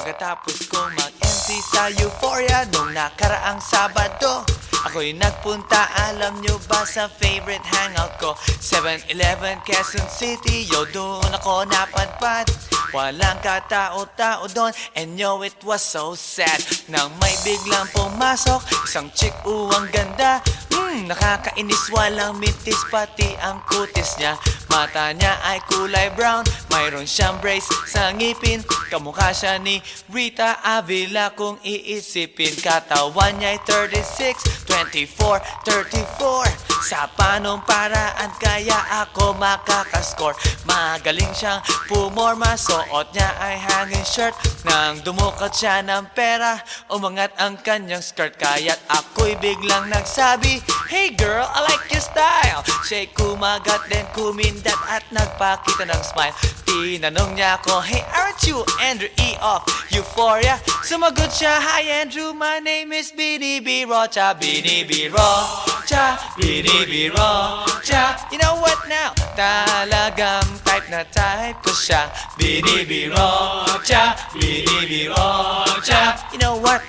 Pagkatapos kong mag-MC sa Euphoria nung nakaraang Sabado, ako'y nagpunta, alam nyo ba, sa favorite hangout ko, 7-Eleven, Quezon City. Yo, doon ako napadpad, walang katao-tao doon, and yo, it was so sad nang may biglang pumasok isang chick, ang ganda. Nakakainis, walang mintis, pati ang kutis niya. Mata niya ay kulay brown, mayroon siyang brace sa ngipin. Kamukha siya ni Rita Avila kung iisipin. Katawan niya ay 36, 24, 34. Sa panong paraan kaya ako makakascore? Magaling siyang pumorma, suot niya ay hanging shirt. Nang dumukat siya ng pera, umangat ang kanyang skirt. Kaya't ako'y biglang nagsabi, "Hey girl, I like your style." Siya'y kumagat, then kumindat at nagpakita ng smile. Tinanong niya ako, "Hey, aren't you Andrew E. of Euphoria?" Sumagot siya, "Hi Andrew, my name is Bini B. Rocha." Bini B. Rocha, Bini B. Rocha. You know what now? Talagang type na type ko siya. Bini B. Rocha, Bini B. Rocha. You know what?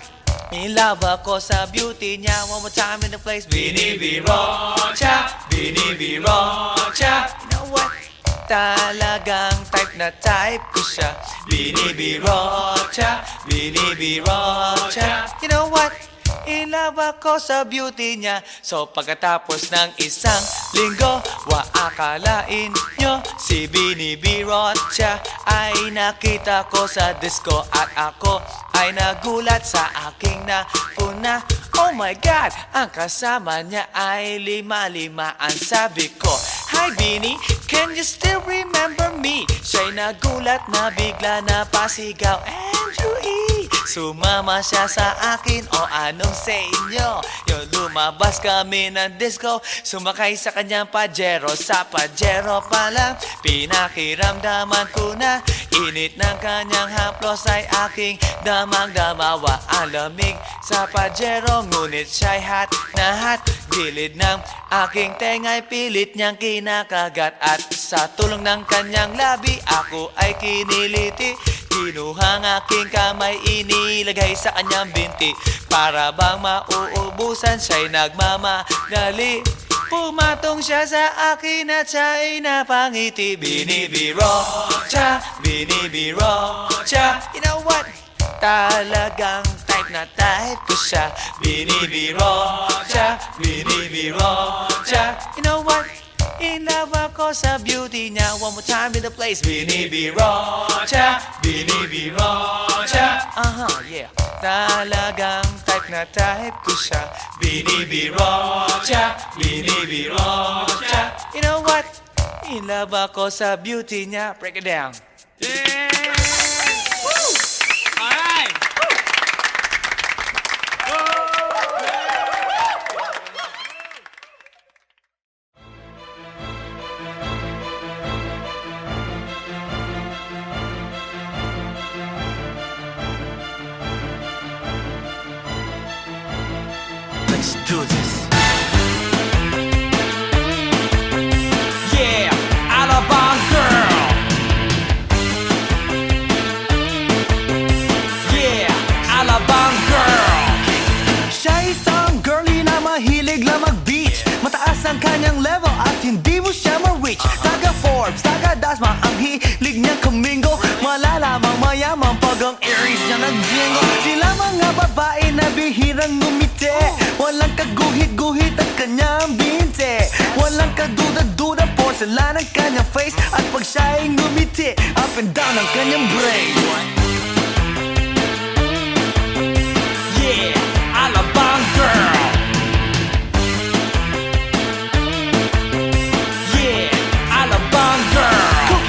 In love ako sa beauty niya. One more time in the place. Bini B. Rocha, Bini B. Rocha. You know what? Talagang type na type ko siya. Bini B. Rocha, Bini B. Rocha. You know what? In love ako sa beauty niya. So pagkatapos ng isang linggo, akalain nyo si Bini B. Rocha ay nakita ko sa disco. At ako ay nagulat sa aking napuna. Oh my God, ang kasama niya ay lima-limaan. Sabi ko, "Hi Bini, can you still remember me?" Siya'y nagulat na bigla na pasigaw, "Andrew E." Sumama siya sa akin, o anong sa inyo? Yung lumabas kami ng disco, sumakay sa kanyang Pajero. Sa Pajero pa lang, pinakiramdaman ko na init ng kanyang haplos ay aking damang-damawa. Ang lamig sa Pajero, ngunit siya'y hot na hot. Gilid ng aking tenga'y pilit niyang kinakagat. At sa tulong ng kanyang labi, ako ay kiniliti. Kinuha ang aking kamay, inilagay sa kanyang binti. Para bang mauubusan, siya'y nagmamadali. Pumatong siya sa akin at siya'y napangiti. Bini B. Rocha, Bini B. Rocha. You know what? Talagang type na type ko siya. Bini B. Rocha, Bini B. Rocha. You know what? In love ako sa beauty niya. One more time in the place. Bini B. Rocha, Bini B. Rocha. Yeah. Talagang type na type ko siya. Bini B. Rocha, Bini B. Rocha. You know what? In love ako sa beauty niya. Break it down. Yeah! Woo! All right! Let's do this. Yeah, Alabang girl. Yeah, Alabang girl. Siya isang girlie na mahilig lang mag-beach. Mataas ang kanyang level at hindi mo siya ma-reach. Taga Forbes, taga Dasma, ang hilig niyang kamingo. Malalamang mayaman pag ang Aries niya nag-jingle. Sila mga babae na bihirang ngumiti. Walang kaguhit-guhit at kanyang binte. Walang kaduda-duda, porcelain ang kanyang face. At pag siya'y ngumiti, up and down ang kanyang brain. Yeah, Alabang girl. Yeah, Alabang girl.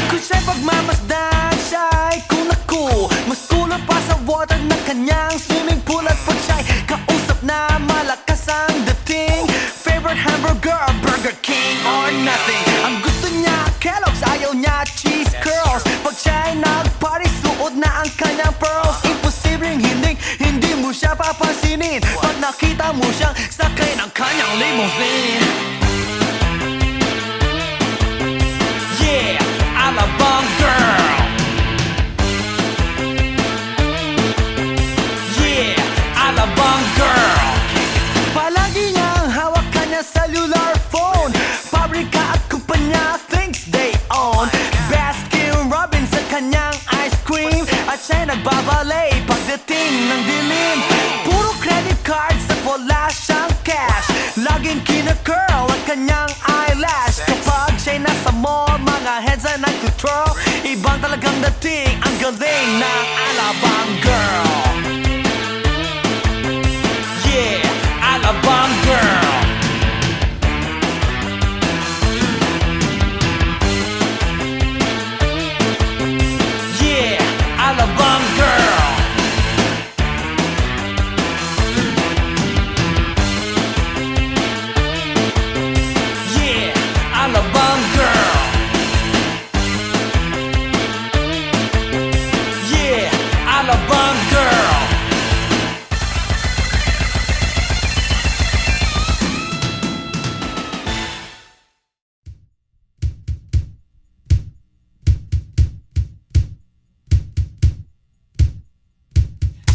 Kung siya'y pagmamasdan, siya'y kunaku. Mas kulang pa sa water ng kanyang swimming pool. At pag siya'y kausap na malakas ang dating, favorite hamburger, Burger King or nothing. Ang gusto niya, Kellogg's, ayaw niya cheese curls. Pag siya'y nag-party, suot na ang kanyang pearls. Imposibleng hindi mo siya papansinin pag nakita mo siyang sakay ng kanyang limousine. nagbabalay pagdating ng dilim. Puro credit cards at wala siyang cash. Laging kina-curl ang kanyang eyelash. Kapag siya'y nasa mall, mga heads ay nag-control. Ibang talagang dating, ang galing ng Alabang girl. Yeah, Alabang girl. Yeah, Alabang girl. Yeah, Alabang girl. Yeah, Alabang girl.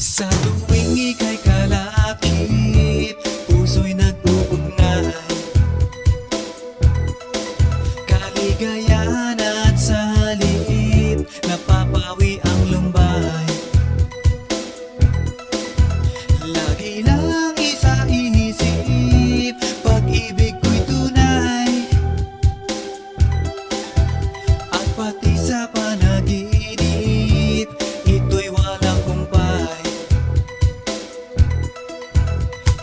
Sa tuwing ika'y kalapit, puso'y nagpupugnay. Kaligayahan at salip, napapawi ang lumbay. Lagi lang isa inisip, pag-ibig ko'y tunay. At pati sa panaginip, ito'y walang kumpay.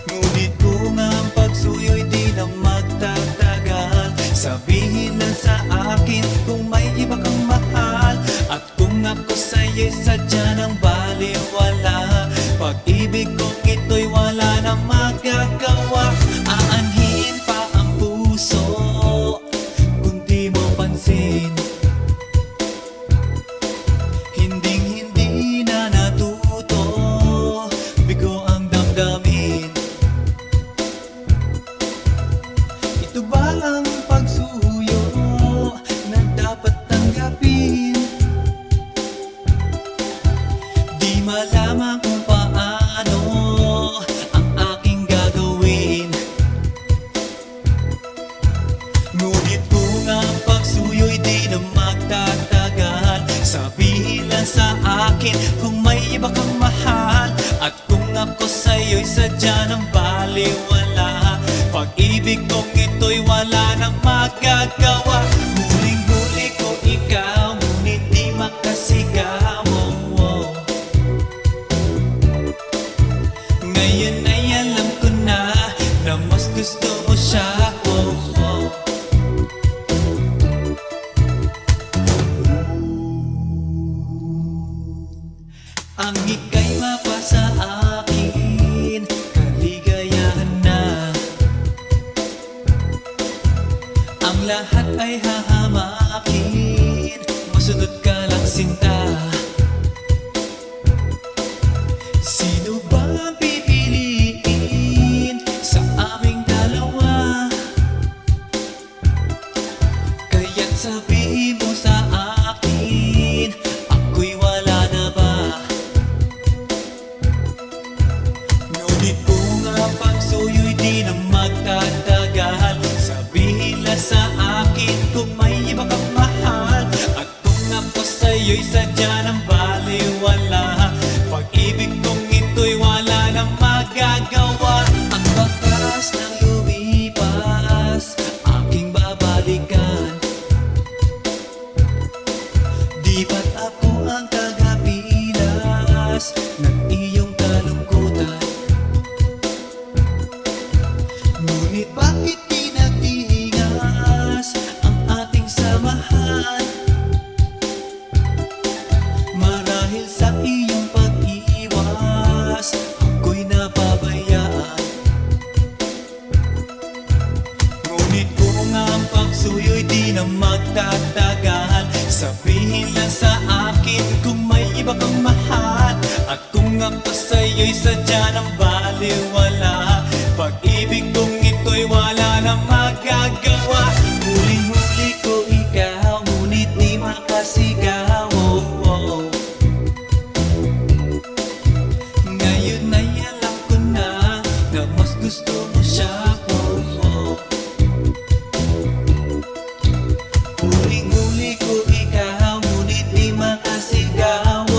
Ngunit kung ang pagsuyo'y di na magtatagal, sabihin lang sa akin kung may iba kang mahal. At kung ako sa'yo'y sadya ng baliwala, pag-ibig kong ito'y wala na magagawa. Aanhin pa ang puso kung di mo pansin. Hinding-hindi na natuto, bigo ang damdamin. Ito ba ang pagsuyo na dapat tanggapin? Di malaman kung paano ang aking gagawin. Ngunit kung ang pagsuyo'y di na magtatagal, sabihin lang sa akin kung may iba kang mahal. At kung ako sa'yo'y sadya ng baliwala, pag-ibig kong ito'y wala nang magagawa. Huling-huli ko ikaw, ngunit di makasigaw. Ngayon ay alam ko na mas gusto mo siya. Ang ika'y mapasa akin, kaligayahan na. Ang lahat ay hahamakin, masunod ka lang sinta. Sino ba ang pipiliin sa aming dalawa? Kaya't sabihin mo sa akin, ako'y wala na ba? Ngunit kung ang pagsuyo'y di na magtatagal, sabihin lang sa akin kung may iba kang mahal. At kung ako sa'yo'y sadya ng baliwala, pag-ibig kong ito'y wala nang magagawa. Ang bakas ng lumipas, aking babalikan. Di ba't ako ang tagapilas ng iyong kalungkutan? Ngunit bakit di nagtingas ang ating samahan? Marahil sa iyong pag-iwas, ako'y napabayaan. Ngunit kung ang pagsuyo'y di na magtatagal, sabihin lang sa akin kung may iba kang mahal. At kung ako sa'yo'y sadya ng baliwala, pag-ibig kong ito'y wala na magagawa. Huling-huli ko ikaw, ngunit di makasigaw. Ngayon ay alam ko na mas gusto mo siya. Huling-huli ko ikaw, ngunit di makasigaw.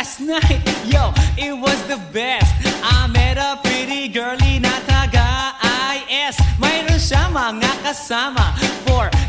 last night, yo, it was the best. I met a pretty girlie na taga-IS. Mayroon siya mga kasama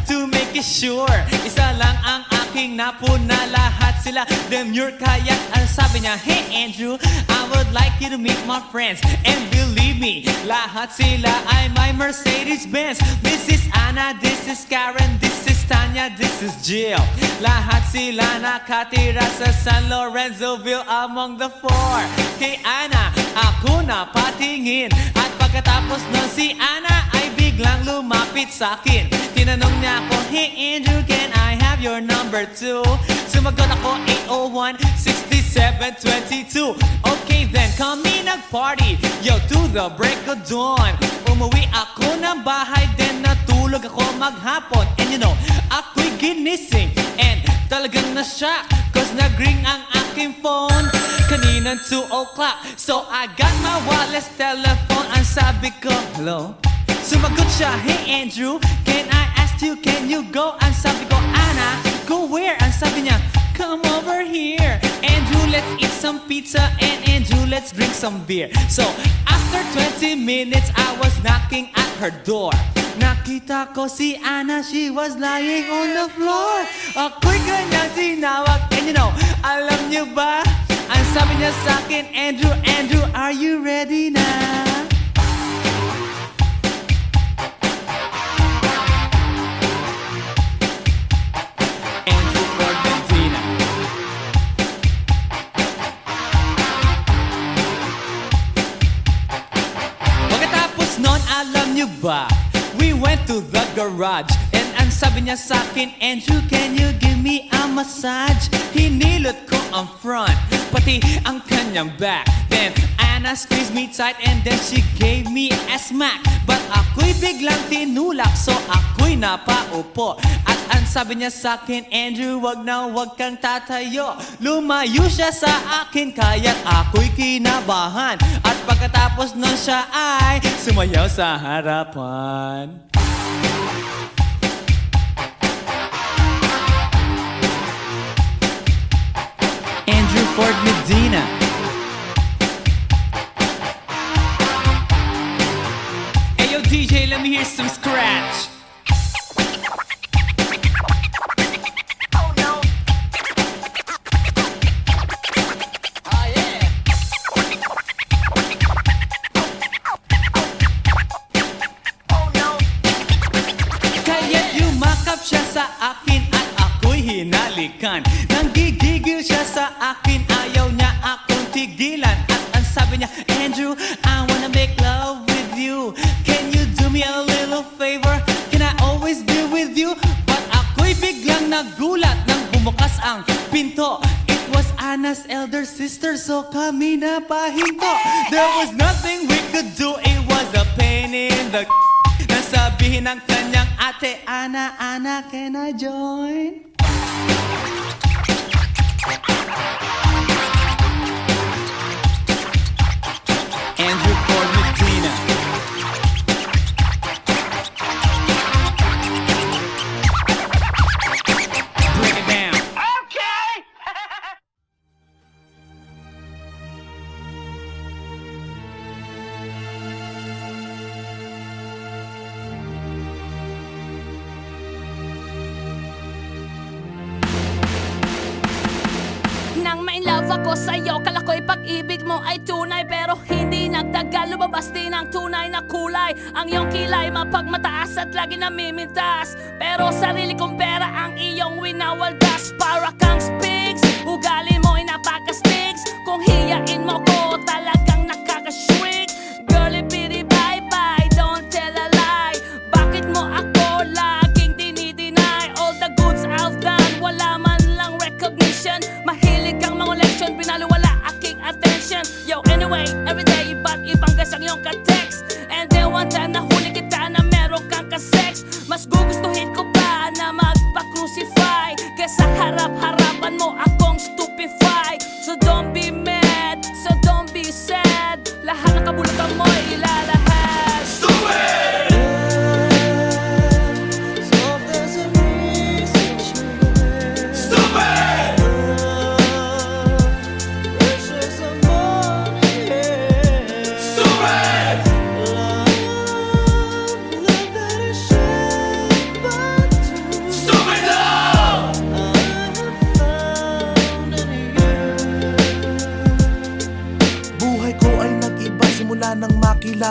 to make it sure. Isa lang ang aking napuna, lahat sila demure. Kaya ang sabi niya, hey Andrew, I would like you to meet my friends. And believe me, lahat sila ay my Mercedes-Benz. This is Anna, this is Karen, this is Tanya, this is Jill. Lahat sila nakatira sa San Lorenzoville among the four. Kay Anna, ako na patingin. At pagkatapos nun si Anna ay biglang lumapit sa akin. Tinanong niya ako, hey Andrew, can I have your number too? Sumagot ako, 801-6722. Okay then, kami nag-party, yo, to the break of dawn. Umuwi ako ng bahay, then natulog ako maghapon. And you know, ako'y ginising, and talagang na-shock, cause nag-ring ang aking phone kaninang 2 o'clock. So I got my wireless telephone, ang sabi ko, hello? Sumagot siya, hey Andrew, can I ask you, can you go? Ang sabi ko, Anna, go where? Ang sabi niya, come over here. Andrew, let's eat some pizza, and Andrew, let's drink some beer. So after 20 minutes, I was knocking at her door. Nakita ko si Anna, she was lying on the floor. Ako'y kanyang tinawag, and you know, alam niyo ba? Ang sabi niya sa akin, Andrew, Andrew, are you ready na? Andrew Ford Medina. Pagkatapos nun, alam niyo ba? We went to the garage, and ang sabi niya sa akin, Andrew, can you give me a massage? Hinilot ko ang front, pati ang kanyang back. Then Anna squeezed me tight, and then she gave me a smack. But ako'y biglang tinulak, so ako'y napaupo. At ang sabi niya sa akin, Andrew, wag na wag kang tatayo. Lumayo siya sa akin, kaya't ako'y kinabahan. At pagkatapos nun siya ay sumayaw sa harapan. Andrew Ford Medina. Hey yo DJ, let me hear some scratch. Kaya't yumakap siya sa akin at ako'y hinalikan. Nanggigigil siya sa akin, ayaw niya akong tigilan. At ang sabi niya, Andrew, I wanna make love with you. Can you do me a little favor? Can I always be with you? But ako'y biglang nagulat nang bumukas ang pinto. It was Anna's elder sister, so kami na pahinto. There was nothing we could do, it was a pain in the nasabihin ng kanyang ate, Anna, Anna, can I join? Andrew Ford Medina. Break it down. Nang ma-inlove ako sa'yo, kala ko'y pag-ibig mo ay tunay. Pero hindi nagtagal, lumabas din ang tunay na kulay. Ang iyong kilay mapagmataas at lagi namimintas. Pero sarili kong pera ang iyong winawaldas. Para kang spigs, ugali mo'y napaka-stigs. Kung hiyain mo ko, talagang nakaka-shrink. Girlie, bitty, bye-bye, don't tell a lie. Bakit mo ako laging dinideny? All the goods I've done, wala man lang recognition. Mahilig kang mangoleksyon, binaliwala aking attention. Yo, anyway, everyday, iba't ibang gas ang iyong ka-text. And then one time, nahuli kita na meron kang ka-sex. Mas gugustuhin ko pa na magpa-crucify kesa harap-harapan mo akong stupid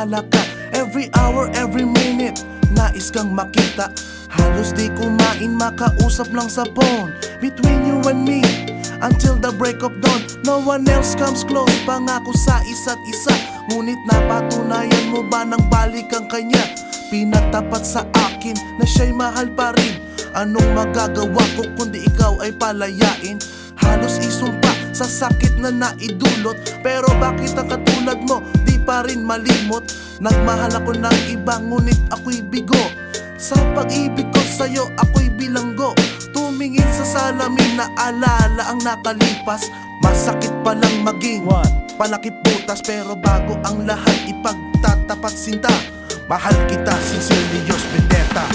naalala ka. Every hour, every minute, nais kang makita. Halos di kumain, makausap lang sa phone. Between you and me, until the break of dawn. No one else comes close, pangako sa isa't isa. Ngunit napatunayan mo ba nang balik ang kanya? Pinatapat sa akin na siya'y mahal pa rin. Anong magagawa ko kundi ikaw ay palayain? Halos isumpa sa sakit na naidulot. Pero bakit ang katulad mo di pa rin malimot? Nagmahal ako ng iba ngunit ako'y bigo. Sa pag-ibig ko sa'yo ako'y bilanggo. Tumingin sa salamin na alala ang nakalipas. Masakit palang maging palakip butas. Pero bago ang lahat ipagtatapat sinta. Mahal kita, sincerely yours, Vendetta.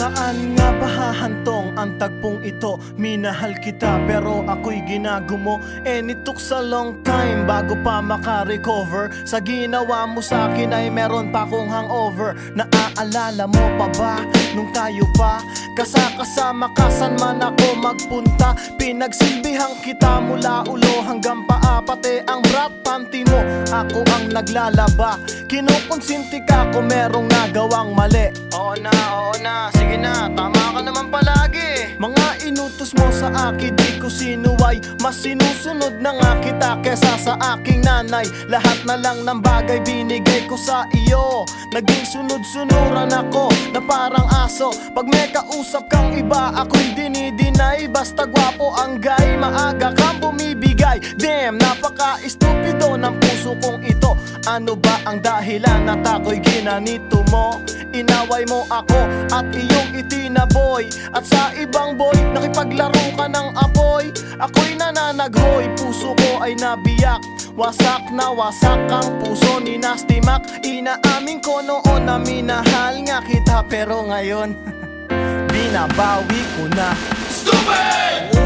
Saan nga ba hahantong ang tagpong ito? Minahal kita pero ako'y ginagumo. And it took a long time bago pa makarecover. Sa ginawa mo sa akin ay meron pa akong hangover. Naaalala mo pa ba nung tayo pa kasama ka saan man ako magpunta? Pinagsilbihang kita mula ulo hanggang paa. Pati ang brat panty mo ako ang naglalaba. Kinukonsinti ka kung merong nagawang mali. Oo na, sige na, tama ka naman palagi. Mga inutos mo sa akin di ko sinuway. Mas sinusunod na nga kita kesa sa aking nanay. Lahat na lang ng bagay binigay ko sa iyo. Naging sunod-sunuran ako na parang aso. Pag may kausap kang iba ako'y dinidinay. Basta gwapo ang guy, maaga kang bumibigay. Damn, napaka-estupido ng puso kong ito. Ano ba ang dahilan at ako'y ginanito mo? Inaway mo ako at iyong itinaboy. At sa ibang boy, nakipaglaro ka ng apoy. Ako'y nananaghoy, puso ko ay nabiyak. Wasak na wasak ang puso ni Nasty Mac. Inaamin ko noon na minahal nga kita. Pero ngayon, binabawi ko na. Stupid!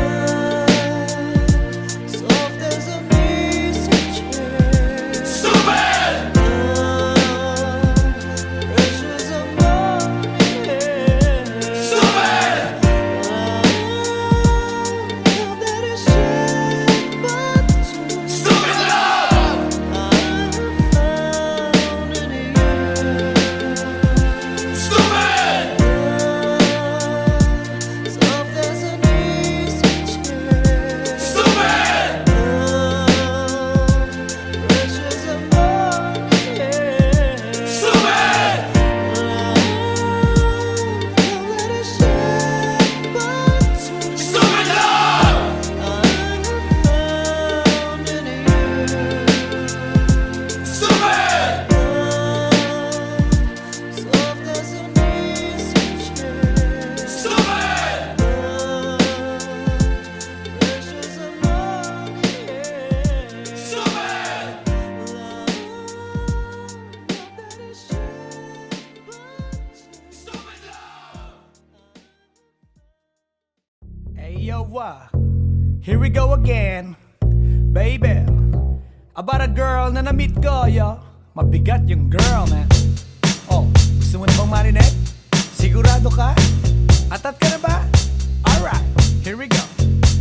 Here we go again, baby. About a girl na na-meet ko, yo. Mabigat yung girl, man. Oh, gusto mo na bang marinig? Sigurado ka? Atat ka na ba? Alright, here we go.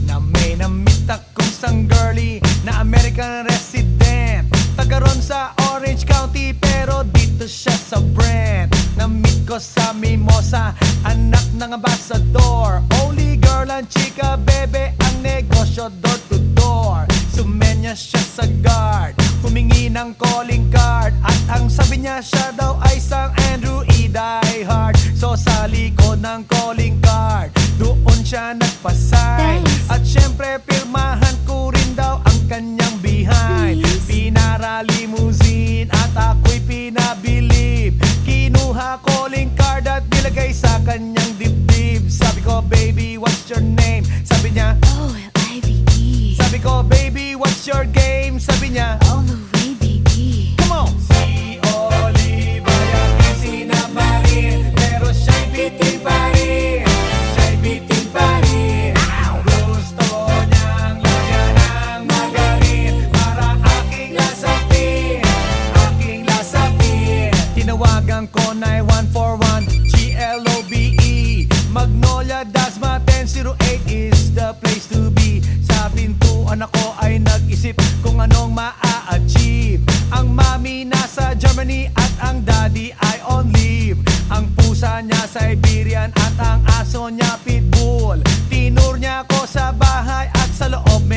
Na may na-meet akong isang girlie na American resident. Taga ron sa Orange County pero dito siya sa Brent. Na-meet ko sa Mimosa, anak ng ambassador. Only girl and chika, bebe, ang negosyo door to door. Sumenya siya sa guard, humingi ng calling card. At ang sabi niya siya daw ay isang Andrew E. Diehard. So sa likod ng calling card, doon siya nagpasay. At syempre pirmahan ko rin daw ang kanyang behind. Pinara limousine at ako'y pinabilib. Kinuha calling card at nilagay sa kanyang dibdib. Sabi ko, baby, what's your name? Sabi niya, O-L-I-V-E. sabi ko, baby, what's your game? Sabi niya, All the way, baby. come on! Si Olive ay aking sinamarin, pero siya'y bitiba.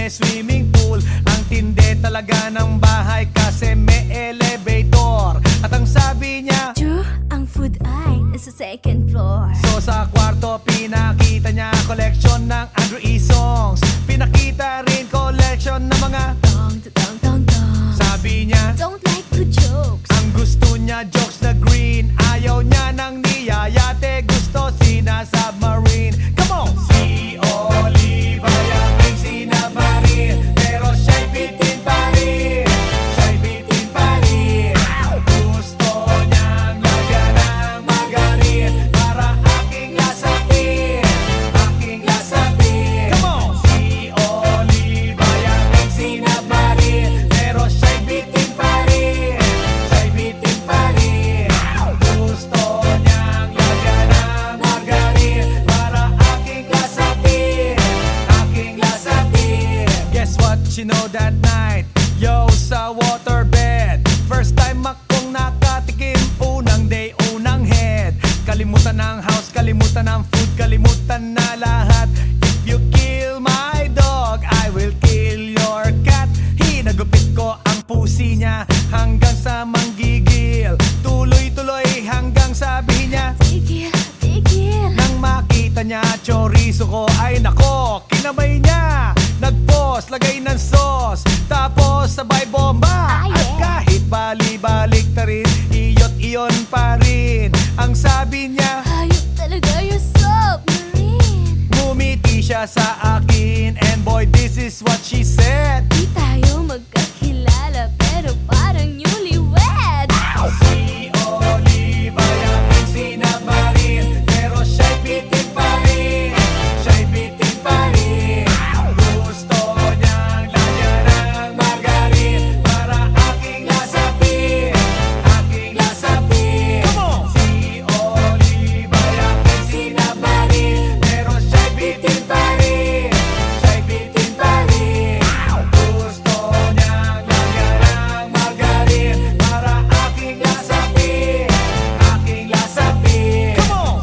may swimming pool. Ang tindi talaga ng bahay kasi may elevator. At ang sabi niya, True, ang food ay nasa second floor. so sa kwarto pinakita niya collection ng Andrew E. songs. Pinakita rin collection ng mga Dong, dong, dong, dong. sabi niya, Don't like the jokes. ang gusto niya jokes na green. Ayaw niya ng niyayate, gusto sina-submarine. Come on! Si Oliva yaking sinabmarin, pero siya'y bitin pa rin. Siya'y bitin pa rin. Gusto niyang lagyan ng margarin para aking lasapin. Aking lasapin. Come on! Si Oliva yaking sinabmarin, pero siya'y bitin pa rin. Siya'y bitin pa rin. Gusto niyang lagyan ng margarin para aking lasapin. Aking lasapin. Guess what you know that night? Yo, sa waterbed, first time akong nakatikim. Unang day, unang head. Kalimutan ng house, kalimutan ng food, kalimutan na lahat. If you kill my dog, I will kill your cat. Hinagupit ko ang pusi niya hanggang sa manggigil. Tuloy-tuloy hanggang sabi niya, Tigil, tigil. nang makita niya chorizo ko, ay nako, kinabay niya. Nagpos, lagay ng sauce, tapos sabay bomba. Ah, yeah. At kahit bali-balik ta rin, iyot iyon pa rin. Ang sabi niya, Hayop talaga yung submarine. ngumiti siya sa akin, and boy, this is what she said. Di tayo magkakilala pero parang newlywed. Si Oliva yaking sinabmarin, pero siya'y bitin pa rin. Siya'y bitin pa rin. Gusto niyang lagyan ng margarin para aking lasapin. Aking lasapin. Si Oliva yaking sinabmarin, pero siya'y bitin pa rin. Siya'y bitin pa rin. Gusto niyang lagyan ng margarin para aking lasapin. Aking lasapin.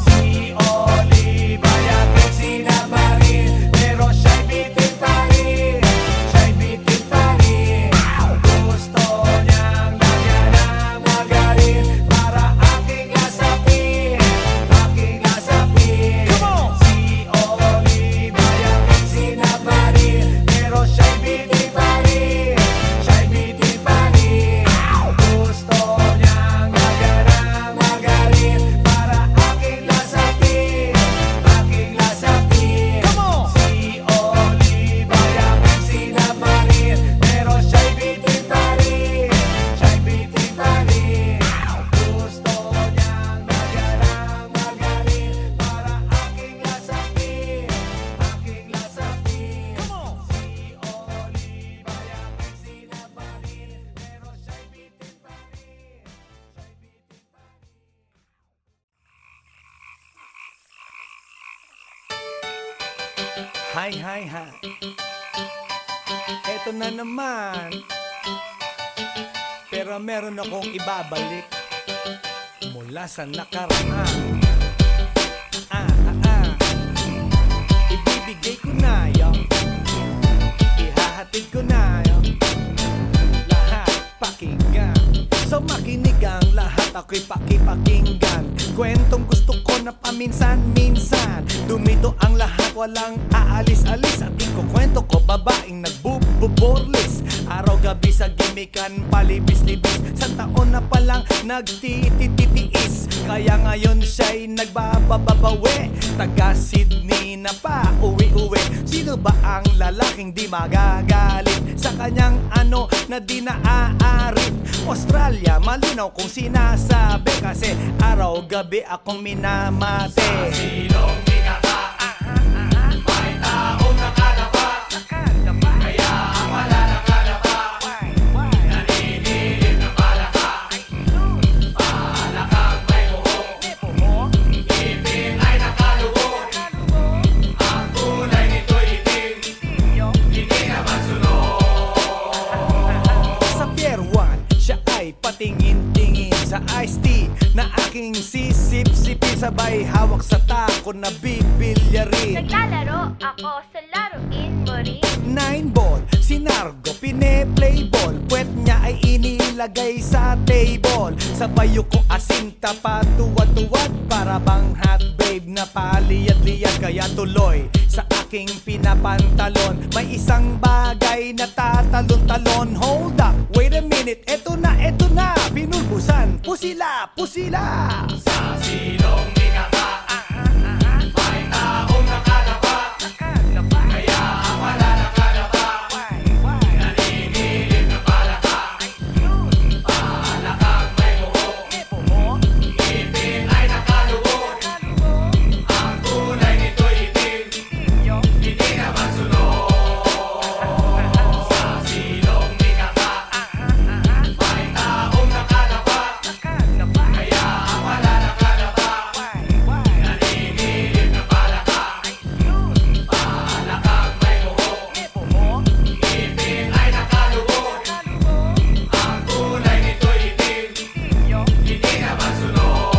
Si Oliva yaking sinabmarin, pero siya'y bitin pa rin. Siya'y bitin pa rin. Gusto niyang lagyan ng margarin para aking lasapin. Aking lasapin. Si Oliva yaking sinabmarin, pero siya'y bitin pa rin. Siya'y bitin pa rin. Gusto niyang lagyan ng margarin para aking lasapin. Aking lasapin. Si Oliva yaking sinabmarin, pero siya'y bitin pa rin. Siya'y bitin pa rin. Gusto niyang lagyan ng margarin para aking lasapin. Aking lasapin. Si Oliva yaking sinabmarin, pero siya'y bitin pa rin. Siya'y bitin pa rin. Hi, hi, hi. Eto na naman. Pero meron akong ibabalik mula sa nakaraan. Ibibigay ko na yun. Ihahatid ko na yun. Lahat pakinggan. So makinig ang lahat, ako'y pakipakinggan. Kwentong gusto ko na paminsan-minsan. Dumito ang lahat, walang aalis-alis. At ikukwento ko, babaeng nagbububorlis. Araw-gabi sa gimikan, palibis-libis. Sa taon na palang nagtititiis. Kaya ngayon siya'y nagbababawi. Taga Sydney na pa, uwi-uwi. Sino ba ang lalaking di magagalit sa kanyang ano na di naaarit? Australia, malinaw kung sinasabi, kasi araw-gabi akong minamate. Sa silong binaka, may taong nakalapa. Kaya ang wala nakalapa, naninilig na palaka. Palakang may buhok, ipin ay nakalugod. Ang kulay nito'y itim, hindi naman sunod. Sa Pier 1, siya ay patingin-tingin sa iced tea na aking sisip-sipin. Sabay hawak sa tako na bibilyarin. Naglalaro ako sa laruin mo Nine ball, si Nargo, pine-play ball. Puwet niya ay inilagay sa table. Sa bayo ko asin tapat, tuwad-tuwad. Para bang hot babe na paliyad-liyad. Kaya tuloy sa aking pinapantalon. May isang bagay na tatalon-talon. Hold up, wait a minute, eto na, pinulbusan, pusila, pusila. Sa silong ikaka, may taong nakalapa. Kaya ang wala nakalapa, naninilip na palaka. Palakang may buhok, ngipin ay nakalubog. Ang kulay nito'y itim, hindi naman sunog. Sa silong ikaka, may taong nakalapa. Kaya ang wala nakalapa, naninilip na palaka. Palakang may buhok, ngipin ay nakalubog. Ang kulay nito'y itim, hindi naman sunog.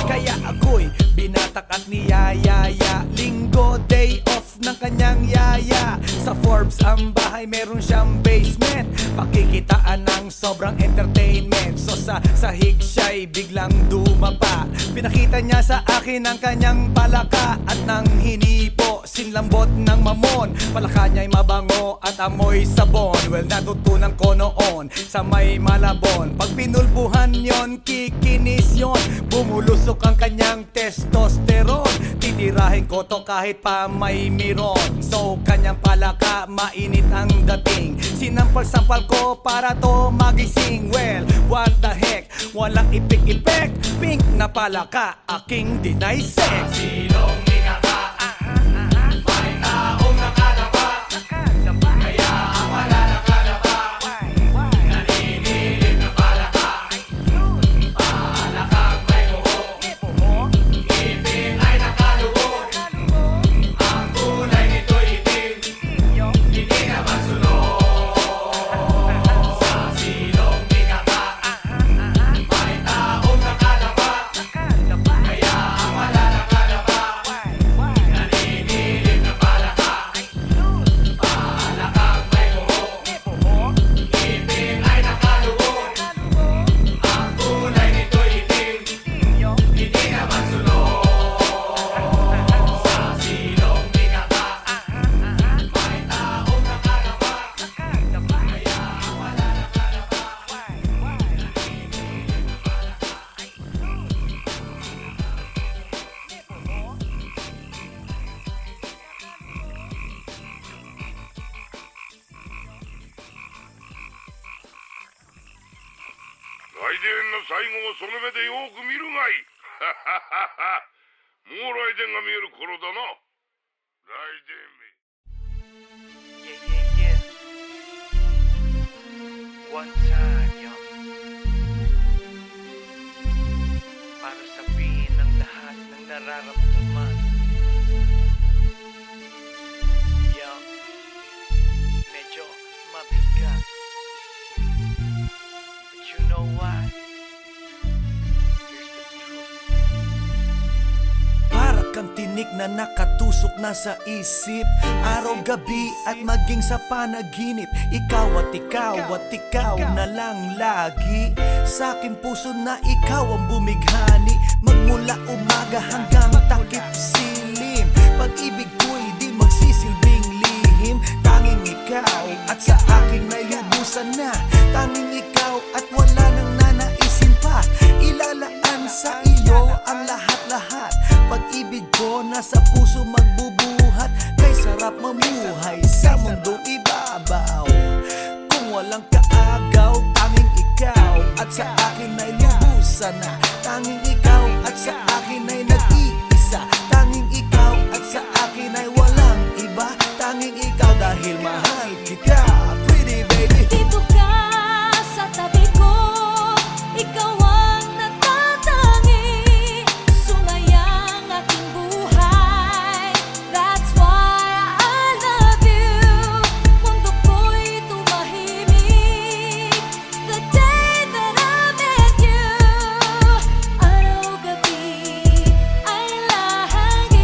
Kaya ako'y binatak at niyayaya. Linggo, day off ng kanyang yaya. Sa Forbes ang bahay, meron siyang basement. Pakikitaan ng sobrang entertainment. So sa sahig siya'y biglang dumapa. Pinakita niya sa akin ang kanyang palaka. At nang hinipo, sinlambot ng mamon. Palaka niya'y mabango at amoy sabon. Well, natutunan ko noon sa may Malabon. Pag pinulbuhan yon, kikinis yon. Bumulusok ang kanyang testosterone. Titirahin ko to kahit pa may miron. So kanyang palaka, mainit ang dating. Sinampal-sampal ko para to magising. Well, what the heck, walang ipik-ipek. Pink na palaka, aking deny sex. Silong ikaka, may taong nakalapa. Kaya ang wala nakalapa, naninilip na palaka. Palakang may buhok, ngipin ay nakalubog. Ang kulay nito'y itim, hindi naman sunog. Sa silong ikaka, may taong nakalapa. Kaya ang wala nakalapa, naninilip na palaka. Palakang may buhok, ngipin ay nakalubog. Ang kulay nito'y itim, hindi naman sunog. Sa silong ikaka, may taong nakalapa. Kaya ang wala nakalapa,来電の最後をその目でよく見るがいい。もう来電が見える頃だな。来電め。 Yeah, yeah, yeah. One time, yo. Para sabihin ng lahat ng nararamdaman. Yo. Medyo mabigat. But you know what? Here's the truth. Para kang tinik na nakatusok na sa isip. Araw-gabi at maging sa panaginip. Ikaw at ikaw na lang lagi. Sa aking puso na ikaw ang bumighani. Magmula umaga hanggang takip silim. Pag-ibig ko'y di magsisilbing lihim. Tanging ikaw at sa akin may lubusan na. Tanging ikaw at wala nang nanaisin pa. Ilalaan sa iyo ang lahat-lahat. Pag-ibig ko nasa puso magbubuhat. Kay sarap mamuhay sa mundong ibabaw. Kung walang kaagaw, tanging ikaw at sa akin ay lubusan na. Tanging ikaw at sa akin ay nag-iisa. Tanging ikaw at sa akin ay walang iba. Tanging ikaw dahil mahal kita. Pretty baby. Dito ka sa tabi ko, ikaw ang natatangi. Sumayang aking buhay, that's why I love you. Mundo ko'y tumahimik the day that I met you. Araw-gabi ay lahaging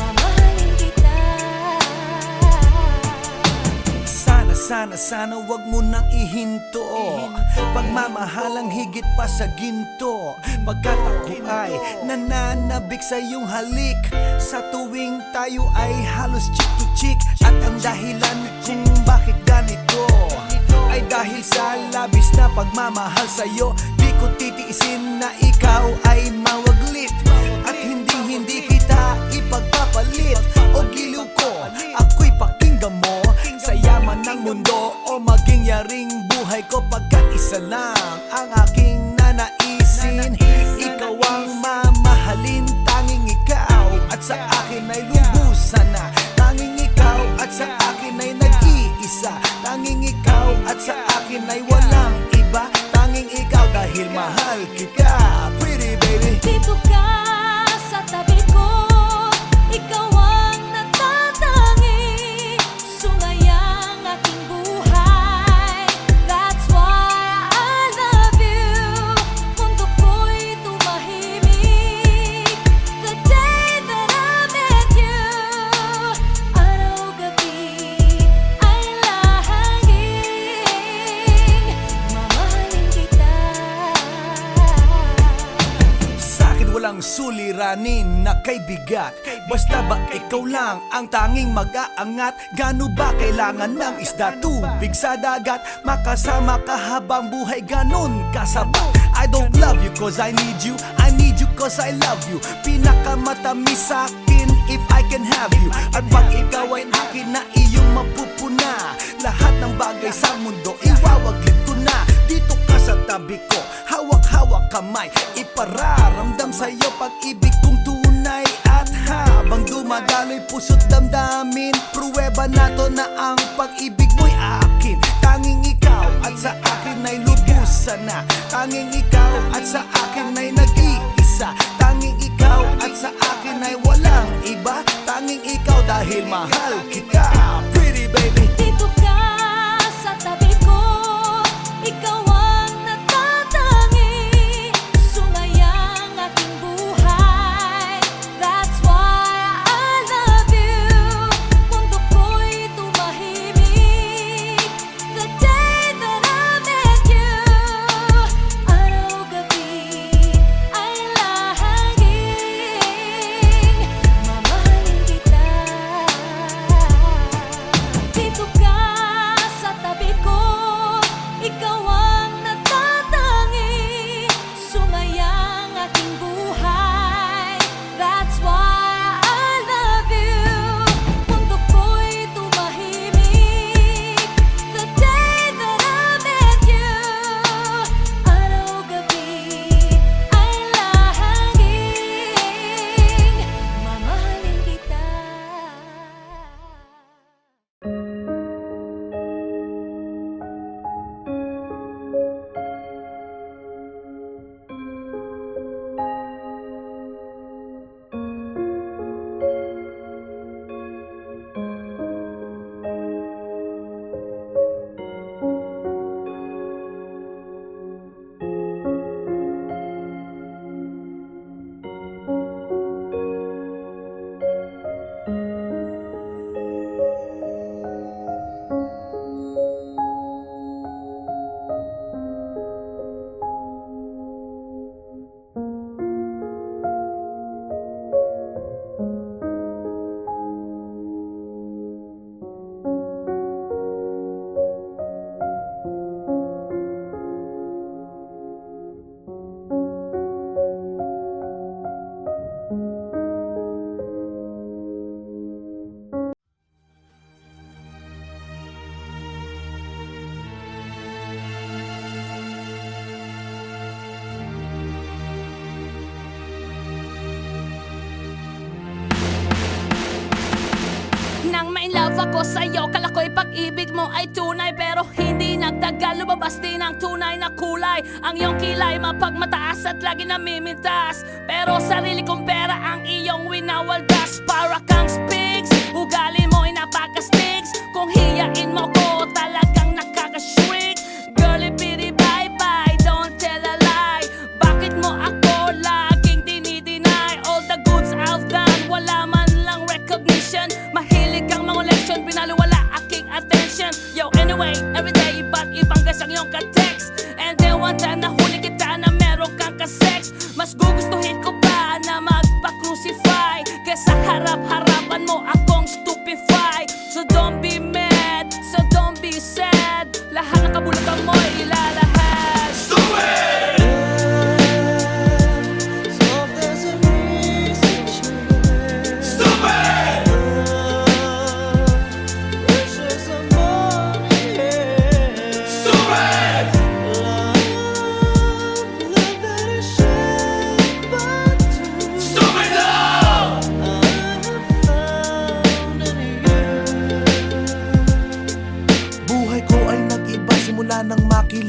mamahalin Sana wag mo nang ihinto Pagmamahalang higit pa sa ginto Pagkat ako ay nananabik sa iyong halik Sa tuwing tayo ay halos chick to chick At ang dahilan kung bakit ganito Ay dahil sa labis na pagmamahal sa'yo Di ko titiisin na ikaw ay mawaglit At hindi kita ipagpapalit O giliw ko, ako'y pakinggan mo Sa yaman ng mundo o maging yaring buhay ko Pagkat isa lang ang aking nanaisin Ikaw ang mamahalin, tanging ikaw At sa akin ay lubusan na Tanging ikaw at sa akin ay nag-iisa Tanging ikaw at sa akin ay walang iba Tanging ikaw dahil mahal kita Pretty baby Dito ka sa tabi ko, ikaw ang natatangi Sumayang aking buhay, that's why I love you Mundo ko'y tumahimik, the day that I met you Araw-gabi ay lahangin, mamahalin kita Sa'kin walang suliranin na kay bigat Basta ba ikaw lang ang tanging mag-aangat Gano ba kailangan ng isda tubig sa dagat Makasama ka habang buhay ganon kasabat I don't love you cause I need you cause I love you Pinakamatamis sa'kin if I can have you At pag ikaw ay akin na iyong mapupuna Lahat ng bagay sa mundo iwawaglit ko na Dito ka sa tabi ko, hawak-hawak kamay Ipararamdam sa'yo pag-ibig kong tunay At habang dumadaloy puso't damdamin Pruweba na to na ang pag-ibig mo'y akin Tanging ikaw at sa akin ay lubusan na Tanging ikaw at sa akin ay nag-iisa Tanging ikaw at sa akin ay walang iba Tanging ikaw dahil mahal kita Pretty baby Dito ka sa tabi ko, ikaw ang natatangi Sumayang aking buhay, that's why I love you Mundo ko'y tumahimik, the day that I met you Araw-gabi ay lahangin, mamahalin kita Dito ka sa tabi ko, ikaw ang natatangi Sumayang aking buhay, that's why I love you Mundo ko'y tumahimik, the day that I met you Araw-gabi ay lahangin, mamahalin kita Nang ma-inlove ako sa'yo, kala ko'y pag-ibig mo ay tunay Pero hindi nagtagal, lumabas din ang tunay na kulay Ang iyong kilay mapagmataas at lagi namimintas Pero sarili kong pera ang iyong winawaldas Para kang spigs, ugali mo ay napaka-sticks Kung hiyain mo ko, talagang nakaka-shrink Girlie, bitty, bye-bye, don't tell a lie Bakit mo ako laging dinideny All the goods I've done, wala man lang recognition Mahilig kang manguleksyon, pinaliwala aking attention Yo, anyway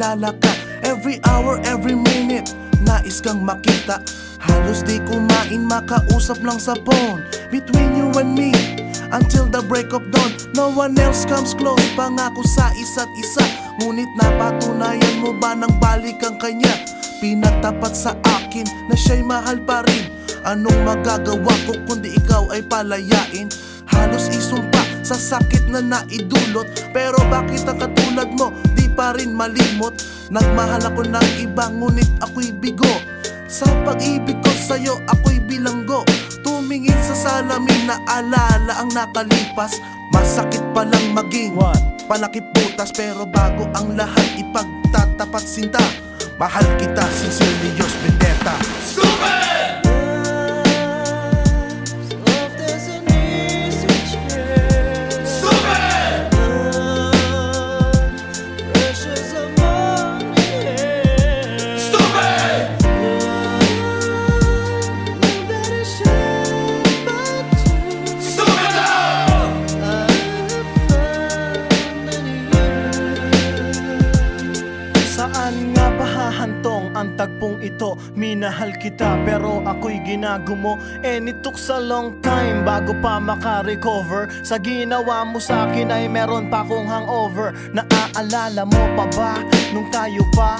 naalala ka. Every hour, every minute, nais kang makita. Halos di kumain, makausap lang sa phone. Between you and me, until the break of dawn. No one else comes close, pangako sa isa't isa. Ngunit napatunayan mo ba nang balik ang kanya? Pinagtapat sa akin na siya'y mahal pa rin. Anong magagawa ko kundi ikaw ay palayain? Halos isumpa sa sakit na naidulot. Pero bakit ang katulad mo di pa rin malimot? Nagmahal ako ng iba ngunit ako'y bigo. Sa pag-ibig ko sa'yo ako'y bilanggo. Tumingin sa salamin na alala ang nakalipas. Masakit palang maging palakip butas. Pero bago ang lahat ipagtatapat sinta. Mahal kita, sincerely yours, Vendetta. Saan nga ba hahantong ang tagpong ito? Minahal kita pero ako'y ginagumo. And it took a long time bago pa makarecover. Sa ginawa mo sa akin ay meron pa akong hangover. Naaalala mo pa ba nung tayo pa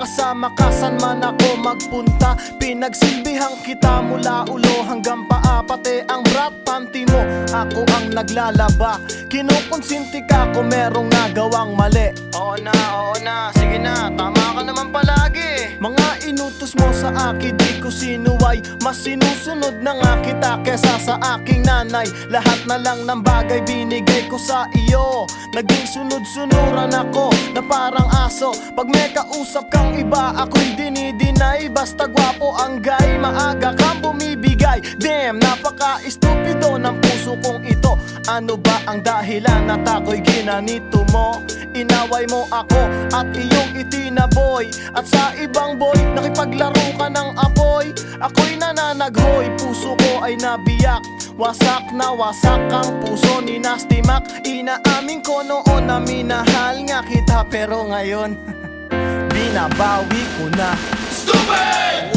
kasama ka saan man ako magpunta? Pinagsilbihang kita mula ulo hanggang paa. Pati ang brat panty mo ako ang naglalaba. Kinukonsinti ka kung merong nagawang mali. Oo na, sige na, tama ka naman palagi. Mga inutos mo sa akin di ko sinuway. Mas sinusunod na nga kita kesa sa aking nanay. Lahat na lang ng bagay binigay ko sa iyo. Naging sunod-sunuran ako na parang aso. Pag may kausap kang iba ako'y dinidinay. Basta gwapo ang guy, maaga kang bumibigay. Damn, napaka-estupido ng puso kong ito. Ano ba ang dahilan at ako'y ginanito mo? Inaway mo ako at iyong itinaboy. At sa ibang boy, nakipaglaro ka ng apoy. Ako'y nananaghoy, puso ko ay nabiyak. Wasak na wasak ang puso ni Nasty Mac. Inaamin ko noon na minahal nga kita. Pero ngayon, binabawi ko na. Stupid!